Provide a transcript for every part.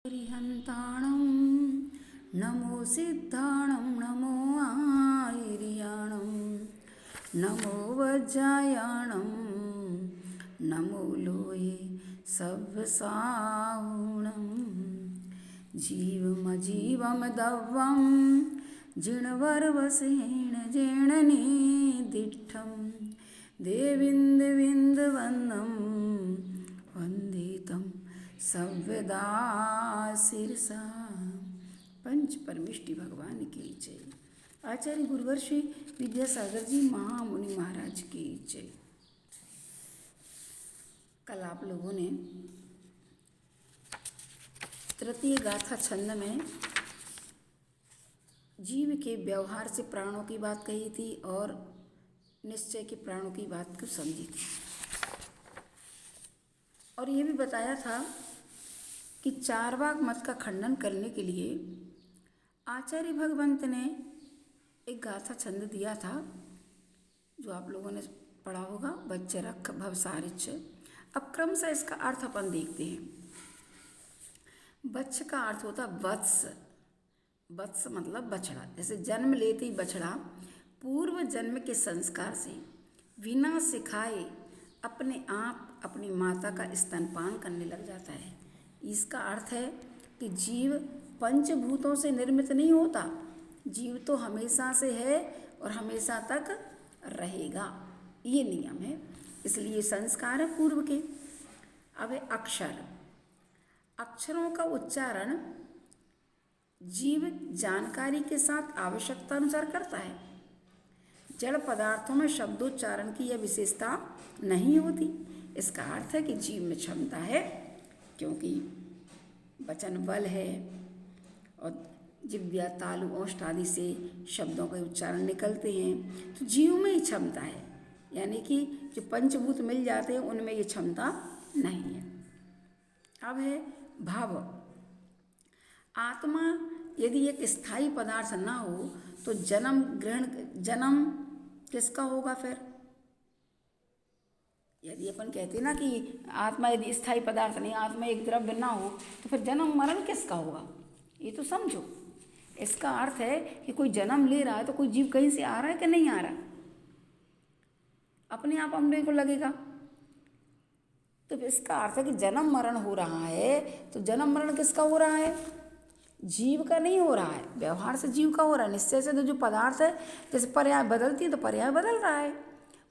हरिहन्ताणं नमो सिद्धाणं नमो आयर्याणं नमो वज्रायाणं नमो लोये सव्यसाहुणं जीवमजीवं दव्वं जिणवर्वसेण जेणने दिष्ठं देविन्दविन्दवन्दं वन्दे तं सव्यदा शिरसा। पंच परमेष्टि भगवान की जय। आचार्य गुरुवर श्री विद्यासागर जी महामुनि महाराज की जय। कल आप लोगों ने तृतीय गाथा छंद में जीव के व्यवहार से प्राणों की बात कही थी और निश्चय के प्राणों की बात को समझी थी, और ये भी बताया था कि चारवाक मत का खंडन करने के लिए आचार्य भगवंत ने एक गाथा छंद दिया था, जो आप लोगों ने पढ़ा होगा, बच्चरख भवसारिच। अब क्रमशः इसका अर्थ अपन देखते हैं। बच्च का अर्थ होता वत्स। वत्स मतलब बछड़ा। जैसे जन्म लेते ही बछड़ा पूर्व जन्म के संस्कार से बिना सिखाए अपने आप अपनी माता का स्तनपान करने लग जाता है। इसका अर्थ है कि जीव पंचभूतों से निर्मित नहीं होता। जीव तो हमेशा से है और हमेशा तक रहेगा, ये नियम है। इसलिए संस्कार है पूर्व के। अब है अक्षर। अक्षरों का उच्चारण जीव जानकारी के साथ आवश्यकता अनुसार करता है। जड़ पदार्थों में शब्दोच्चारण की यह विशेषता नहीं होती। इसका अर्थ है कि जीव में क्षमता है, क्योंकि वचन बल है और जिह्वा तालु ओष्ठ आदि से शब्दों के उच्चारण निकलते हैं, तो जीव में ही क्षमता है। यानी कि जो पंचभूत मिल जाते हैं उनमें ये क्षमता नहीं है। अब है भाव। आत्मा यदि एक स्थायी पदार्थ ना हो तो जन्म किसका होगा फिर? यदि अपन कहते ना कि आत्मा यदि स्थायी पदार्थ नहीं, आत्मा एक द्रव्य ना हो, तो फिर जन्म मरण किसका होगा? ये तो समझो। इसका अर्थ है कि कोई जन्म ले रहा है तो कोई जीव कहीं से आ रहा है कि नहीं आ रहा, अपने आप अपने को लगेगा। तो इसका अर्थ है कि जन्म मरण हो रहा है, तो जन्म मरण किसका हो रहा है? जीव का नहीं हो रहा है। व्यवहार से जीव का हो रहा है। निश्चय से तो जो पदार्थ है, जैसे पर्याय बदलती है तो पर्याय बदल रहा है।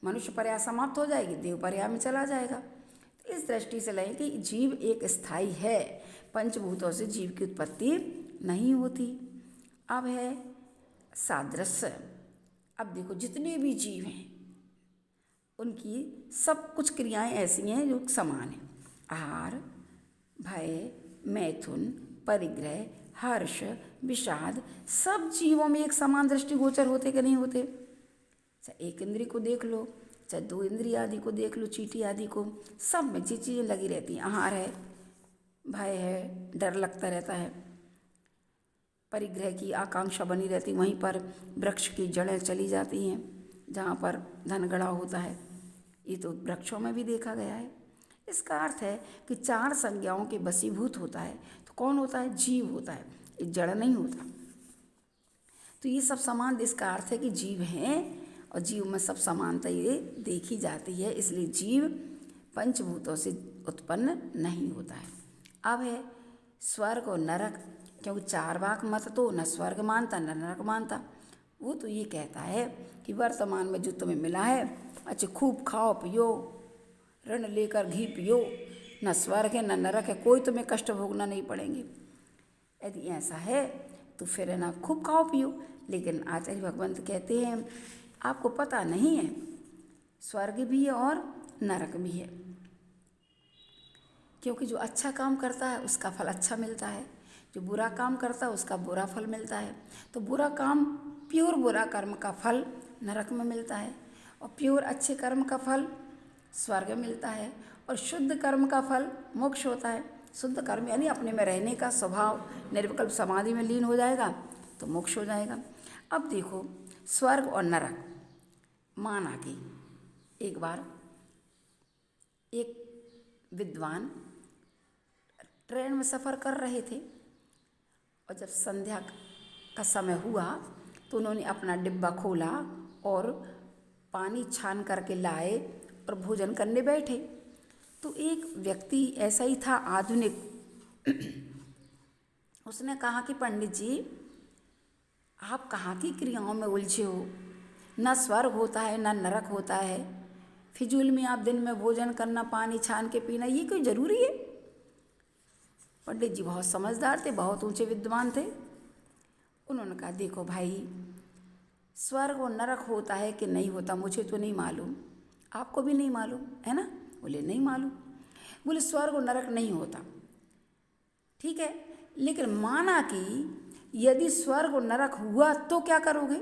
मनुष्य पर्याय समाप्त हो जाएगी, देव पर्याय में चला जाएगा। तो इस दृष्टि से लें कि जीव एक स्थायी है, पंचभूतों से जीव की उत्पत्ति नहीं होती। अब है सादृश्य। अब देखो जितने भी जीव हैं उनकी सब कुछ क्रियाएं ऐसी हैं जो समान हैं। आहार, भय, मैथुन, परिग्रह, हर्ष, विषाद, सब जीवों में एक समान दृष्टिगोचर होते कि नहीं होते? चाहे एक इंद्रिय को देख लो, चाहे दो इंद्रिय आदि को देख लो, चींटी आदि को, सब में जी चीज़ें लगी रहती हैं। आहार है, भय है, डर लगता रहता है, परिग्रह की आकांक्षा बनी रहती, वहीं पर वृक्ष की जड़ें चली जाती हैं जहाँ पर धन गड़ा होता है। ये तो वृक्षों में भी देखा गया है। इसका अर्थ है कि चार संज्ञाओं के वशीभूत होता है तो कौन होता है? जीव होता है, ये जड़ नहीं होता। तो ये सब समान, इसका अर्थ है कि जीव हैं और जीव में सब समानता ये देखी जाती है। इसलिए जीव पंचभूतों से उत्पन्न नहीं होता है। अब है स्वर्ग और नरक। क्योंकि चारवाक मत तो न स्वर्ग मानता न नरक मानता। वो तो ये कहता है कि वर्तमान में जो तुम्हें मिला है, अच्छा खूब खाओ पियो, ऋण लेकर घी पियो, न स्वर्ग है न नरक है, कोई तुम्हें कष्ट भोगना नहीं पड़ेंगे। यदि ऐसा है तो फिर है ना, खूब खाओ पियो। लेकिन आचार्य भगवंत कहते हैं आपको पता नहीं है, स्वर्ग भी है और नरक भी है। क्योंकि जो अच्छा काम करता है उसका फल अच्छा मिलता है, जो बुरा काम करता है उसका बुरा फल मिलता है। तो बुरा काम, प्योर बुरा कर्म का फल नरक में मिलता है, और प्योर अच्छे कर्म का फल स्वर्ग में मिलता है, और शुद्ध कर्म का फल मोक्ष होता है। शुद्ध कर्म यानी अपने में रहने का स्वभाव, निर्विकल्प समाधि में लीन हो जाएगा तो मोक्ष हो जाएगा। अब देखो स्वर्ग और नरक, माना कि एक बार एक विद्वान ट्रेन में सफ़र कर रहे थे और जब संध्या का समय हुआ तो उन्होंने अपना डिब्बा खोला और पानी छान करके लाए और भोजन करने बैठे। तो एक व्यक्ति ऐसा ही था आधुनिक, उसने कहा कि पंडित जी आप कहाँ की क्रियाओं में उलझे हो, न स्वर्ग होता है न नरक होता है, फिजूल में आप दिन में भोजन करना, पानी छान के पीना, ये कोई ज़रूरी है? पंडित जी बहुत समझदार थे, बहुत ऊंचे विद्वान थे। उन्होंने कहा देखो भाई, स्वर्ग और नरक होता है कि नहीं होता मुझे तो नहीं मालूम, आपको भी नहीं मालूम है ना? बोले नहीं मालूम। बोले स्वर्ग और नरक नहीं होता, ठीक है, लेकिन माना कि यदि स्वर्ग और नरक हुआ तो क्या करोगे?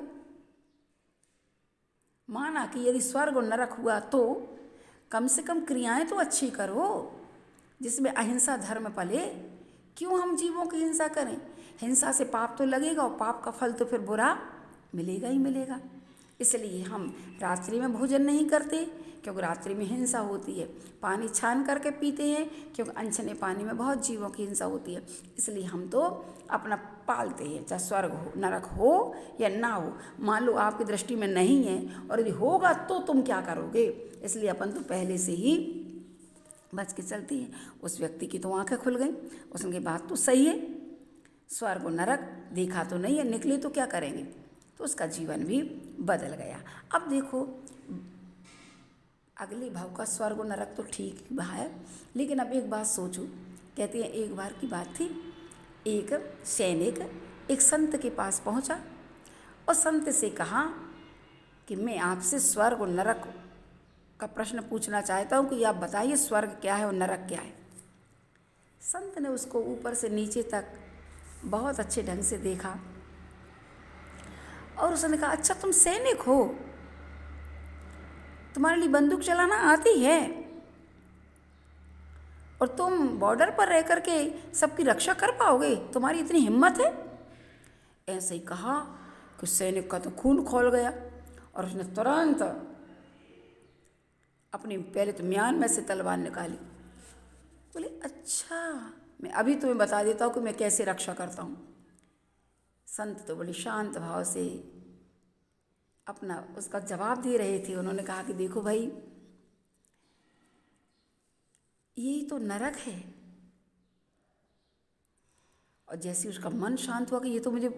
माना कि यदि स्वर्ग और नरक हुआ तो कम से कम क्रियाएं तो अच्छी करो जिसमें अहिंसा धर्म पले। क्यों हम जीवों की हिंसा करें? हिंसा से पाप तो लगेगा और पाप का फल तो फिर बुरा मिलेगा ही मिलेगा। इसलिए हम रात्रि में भोजन नहीं करते क्योंकि रात्रि में हिंसा होती है, पानी छान करके पीते हैं क्योंकि अनछने पानी में बहुत जीवों की हिंसा होती है। इसलिए हम तो अपना पालते हैं, चाहे स्वर्ग हो नरक हो या ना हो। मान लो आपकी दृष्टि में नहीं है और यदि होगा तो तुम क्या करोगे? इसलिए अपन तो पहले से ही बच के चलती है। उस व्यक्ति की तो आंखें खुल गई, उसकी बात तो सही है, स्वर्ग और नरक देखा तो नहीं है, निकले तो क्या करेंगे? तो उसका जीवन भी बदल गया। अब देखो अगले भाव का स्वर्ग और नरक तो ठीक है, लेकिन अब एक बात सोचो। कहते हैं एक बार की बात थी, एक सैनिक एक संत के पास पहुंचा और संत से कहा कि मैं आपसे स्वर्ग और नरक का प्रश्न पूछना चाहता हूँ कि आप बताइए स्वर्ग क्या है और नरक क्या है। संत ने उसको ऊपर से नीचे तक बहुत अच्छे ढंग से देखा और उसने कहा अच्छा तुम सैनिक हो, तुम्हारे लिए बंदूक चलाना आती है और तुम बॉर्डर पर रह करके सबकी रक्षा कर पाओगे, तुम्हारी इतनी हिम्मत है? ऐसे ही कहा कि सैनिक का तो खून खौल गया और उसने तुरंत अपनी पहले तो म्यान में से तलवार निकाली। बोले अच्छा मैं अभी तुम्हें बता देता हूँ कि मैं कैसे रक्षा करता हूँ। संत तो बड़ी शांत भाव से अपना उसका जवाब दे रहे थे। उन्होंने कहा कि देखो भाई, यही तो नरक है। और जैसे उसका मन शांत हुआ कि ये तो मुझे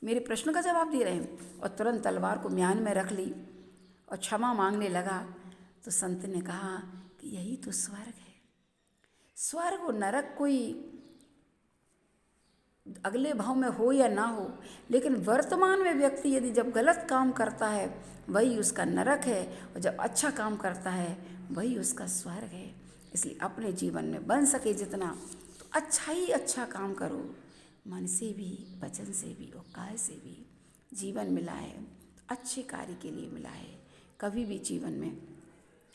मेरे प्रश्न का जवाब दे रहे हैं, और तुरंत तलवार को म्यान में रख ली और क्षमा मांगने लगा, तो संत ने कहा कि यही तो स्वर्ग है। स्वर्ग और नरक कोई अगले भाव में हो या ना हो, लेकिन वर्तमान में व्यक्ति यदि जब गलत काम करता है वही उसका नरक है, और जब अच्छा काम करता है वही उसका स्वर्ग है। इसलिए अपने जीवन में बन सके जितना तो अच्छा ही अच्छा काम करो, मन से भी, वचन से भी और काया से भी। जीवन मिला है तो अच्छे कार्य के लिए मिला है, कभी भी जीवन में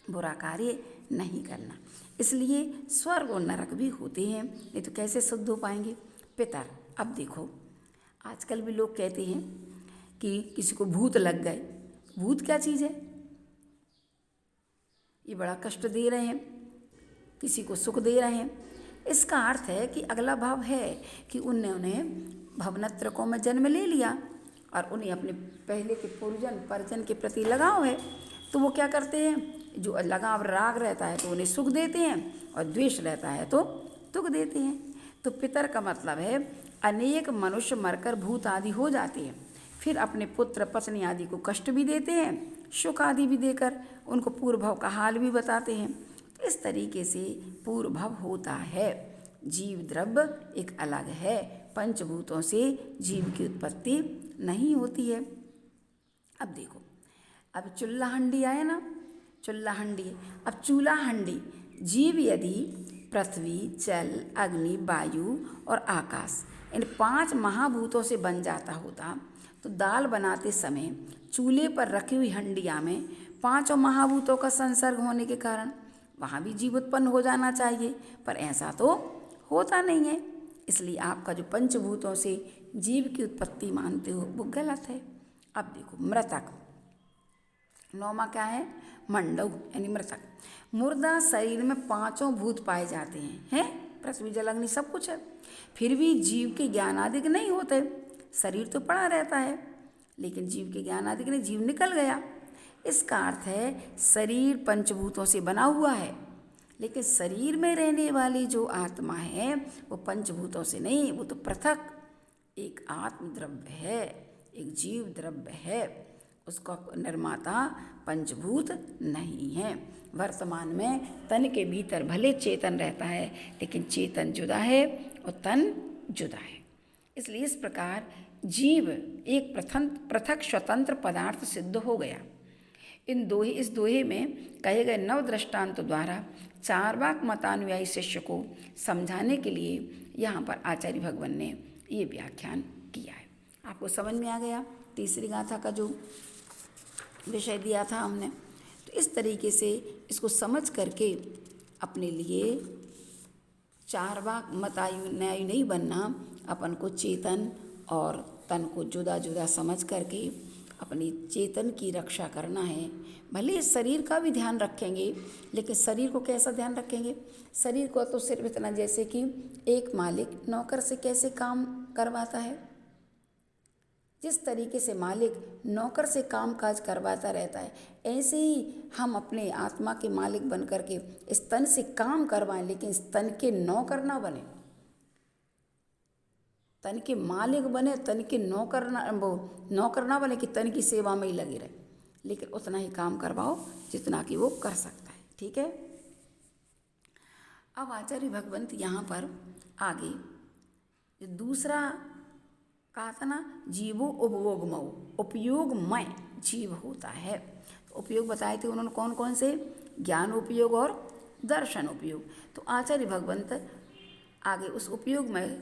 बुरा कार्य नहीं करना। इसलिए स्वर्ग और नरक भी होते हैं, नहीं तो कैसे शुद्ध हो पाएंगे? पितर, अब देखो आजकल भी लोग कहते हैं कि किसी को भूत लग गए। भूत क्या चीज़ है? ये बड़ा कष्ट दे रहे हैं, किसी को सुख दे रहे हैं। इसका अर्थ है कि अगला भाव है कि उन्होंने भवनत्रकों में जन्म ले लिया और उन्हें अपने पहले के पूर्वजन परिजन के प्रति लगाव है, तो वो क्या करते हैं, जो लगाव राग रहता है तो उन्हें सुख देते हैं और द्वेष रहता है तो दुख देते हैं। तो पितर का मतलब है अनेक मनुष्य मरकर भूत आदि हो जाते हैं, फिर अपने पुत्र पत्नी आदि को कष्ट भी देते हैं, सुख आदि भी देकर उनको पूर्व भाव का हाल भी बताते हैं। तो इस तरीके से पूर्व भाव होता है। जीव द्रव्य एक अलग है, पंचभूतों से जीव की उत्पत्ति नहीं होती है। अब देखो, अब चूल्हा हंडी आया ना, चूल्हा हंडी। अब चूल्हा हंडी, जीव यदि पृथ्वी, जल, अग्नि, वायु और आकाश इन 5 महाभूतों से बन जाता होता तो दाल बनाते समय चूल्हे पर रखी हुई हंडिया में 5 महाभूतों का संसर्ग होने के कारण वहाँ भी जीव उत्पन्न हो जाना चाहिए, पर ऐसा तो होता नहीं है। इसलिए आपका जो पंचभूतों से जीव की उत्पत्ति मानते हो वो गलत है। अब देखो मृतक, 9वां क्या है, मंडव यानी मृतक। मुर्दा शरीर में 5 भूत पाए जाते हैं, पृथ्वी जल अग्नि सब कुछ है, फिर भी जीव के ज्ञान आदि के नहीं होते। शरीर तो पड़ा रहता है, लेकिन जीव के ज्ञान आदि के नहीं, जीव निकल गया। इसका अर्थ है शरीर पंचभूतों से बना हुआ है, लेकिन शरीर में रहने वाली जो आत्मा है वो पंचभूतों से नहीं, वो तो पृथक एक आत्म द्रव्य है, एक जीव द्रव्य है। उसका निर्माता पंचभूत नहीं है। वर्तमान में तन के भीतर भले चेतन रहता है, लेकिन चेतन जुदा है और तन जुदा है। इसलिए इस प्रकार जीव एक पृथक स्वतंत्र पदार्थ सिद्ध हो गया। इस दोहे में कहे गए नव दृष्टांत द्वारा चार्वाक मतानुयायी शिष्य को समझाने के लिए यहाँ पर आचार्य भगवान ने ये व्याख्यान किया है। आपको समझ में आ गया तीसरी गाथा का जो विषय दिया था हमने। तो इस तरीके से इसको समझ करके अपने लिए चार्वाक मतानुयायी नहीं बनना, अपन को चेतन और तन को जुदा जुदा समझ करके अपनी चेतन की रक्षा करना है। भले शरीर का भी ध्यान रखेंगे, लेकिन शरीर को कैसा ध्यान रखेंगे? शरीर को तो सिर्फ इतना, जैसे कि एक मालिक नौकर से कैसे काम करवाता है, जिस तरीके से मालिक नौकर से काम काज करवाता रहता है, ऐसे ही हम अपने आत्मा के मालिक बन करके इस तन से काम करवाएं, लेकिन इस तन के नौकर ना बने। तन के मालिक बने, तन के नौकर ना बने कि तन की सेवा में ही लगे रहे, लेकिन उतना ही काम करवाओ जितना कि वो कर सकता है। ठीक है। अब आचार्य भगवंत यहाँ पर आगे जो दूसरा कहा था ना, जीवो उपयोगमय, उपयोगमय जीव होता है। तो उपयोग बताए थे उन्होंने कौन कौन से, ज्ञान उपयोग और दर्शन उपयोग। तो आचार्य भगवंत आगे उस उपयोगमय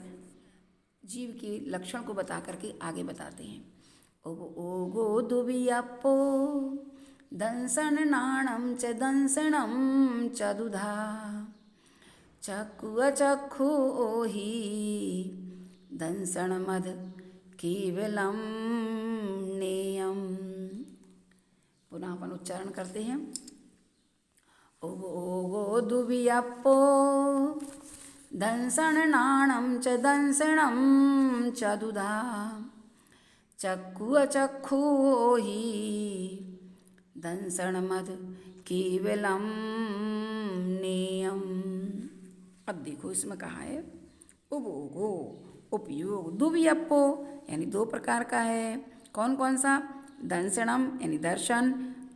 जीव के लक्षण को बता करके आगे बताते हैं। ओगो दुबियप्पो दंसन नाणम च दंसनम च दुधा चक्कु अचक्खु ओहि दंसन मद केवलम नेयम। पुनः अपन उच्चारण करते हैं। ओगो दुबियप्पो दंसन नाणम च दंसनम च दुधा चक्कु अचक्खु ओहि दंसन मद केवलम नेयम। अब देखो इसमें कहा है उपयोगो, उपयोग दुबियप्पो यानी दो प्रकार का है। कौन कौन सा? दंसनम यानी दर्शन,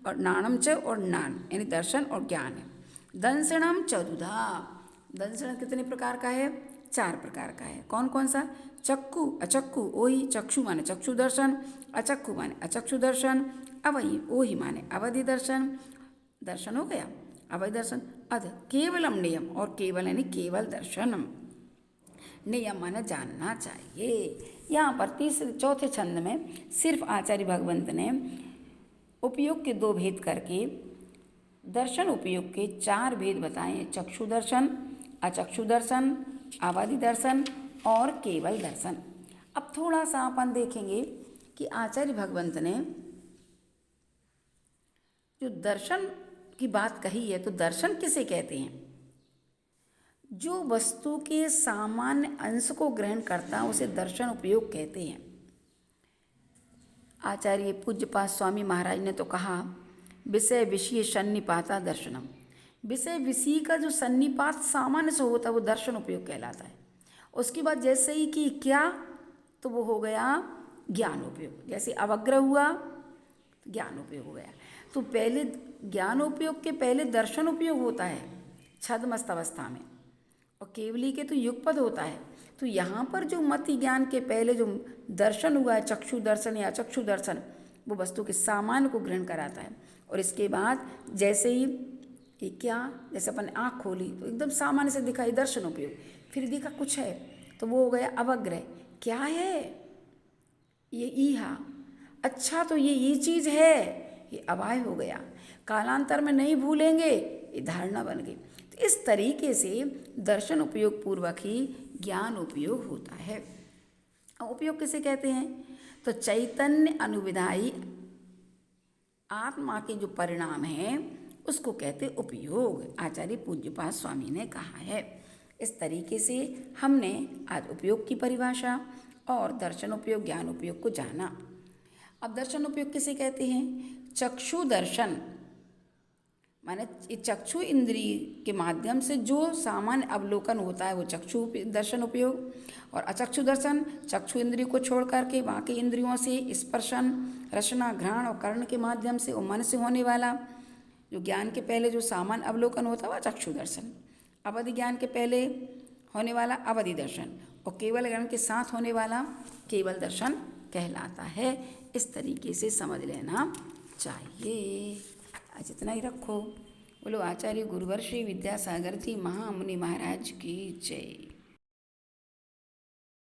और नाणम च और नान यानी दर्शन और ज्ञान है। दंसनम च दुधा, दंसन कितने प्रकार का है? 4 प्रकार का है। कौन कौन सा? चक्कु अचक्कु ओहि, चक्षु माने चक्षु दर्शन, अचक्कु माने अचक्षु दर्शन, अवहि ओहि माने अवधि दर्शन, दर्शन हो गया अवधि दर्शन। अध केवलम नियम, और केवल यानी केवल दर्शनम, नियम माने जानना चाहिए। यहाँ पर चौथे छंद में सिर्फ आचार्य भगवंत ने उपयोग के 2 भेद करके दर्शन उपयोग के 4 भेद बताए। चक्षु दर्शन, अचक्षु दर्शन, अवधि दर्शन और केवल दर्शन। अब थोड़ा सा अपन देखेंगे कि आचार्य भगवंत ने जो दर्शन की बात कही है, तो दर्शन किसे कहते हैं? जो वस्तु के सामान्य अंश को ग्रहण करता है उसे दर्शन उपयोग कहते हैं। आचार्य पूज्यपाद स्वामी महाराज ने तो कहा विषय विषय सन्निपाता दर्शनम। विषय विषय का जो सन्निपात सामान्य से होता है वो दर्शन उपयोग कहलाता है। उसके बाद जैसे ही कि क्या, तो वो हो गया ज्ञान उपयोग। जैसे अवग्रह हुआ तो ज्ञान उपयोग हो गया। तो पहले ज्ञान उपयोग के पहले दर्शन उपयोग होता है छद्मस्त अवस्था में, और केवली के तो युगपद होता है। तो यहाँ पर जो मति ज्ञान के पहले जो दर्शन हुआ है, चक्षु दर्शन या चक्षु दर्शन, वो वस्तु के सामान्य को ग्रहण कराता है। और इसके बाद जैसे ही ये क्या, जैसे अपन आँख खोली तो एकदम सामान्य से दिखाई दर्शन उपयोग, फिर देखा कुछ है तो वो हो गया अवग्रह। क्या है ये? ईहा, अच्छा तो ये चीज़ है, ये अवाय हो गया। कालांतर में नहीं भूलेंगे, ये धारणा बन गई। तो इस तरीके से दर्शन उपयोग पूर्वक ही ज्ञान उपयोग होता है। उपयोग किसे कहते हैं? तो चैतन्य अनुविधायी आत्मा के जो परिणाम हैं उसको कहते उपयोग। आचार्य पूज्यपाद स्वामी ने कहा है। इस तरीके से हमने आज उपयोग की परिभाषा और दर्शन उपयोग ज्ञान उपयोग को जाना। अब दर्शन उपयोग किसे कहते हैं? चक्षु दर्शन माने चक्षु इंद्रिय के माध्यम से जो सामान्य अवलोकन होता है वो चक्षु दर्शन उपयोग, और अचक्षु दर्शन चक्षु इंद्रिय को छोड़ करके बाकी इंद्रियों से स्पर्शन रसना घ्राण और कर्ण के माध्यम से और मन से होने वाला जो ज्ञान के पहले जो सामान्य अवलोकन होता है वह चक्षु दर्शन, अवधि ज्ञान के पहले होने वाला अवधि दर्शन और केवल ज्ञान के साथ होने वाला केवल दर्शन कहलाता है। इस तरीके से समझ लेना चाहिए। आज इतना ही रखो। बोलो आचार्य गुरुवर श्री विद्यासागर जी महामुनि महाराज की जय।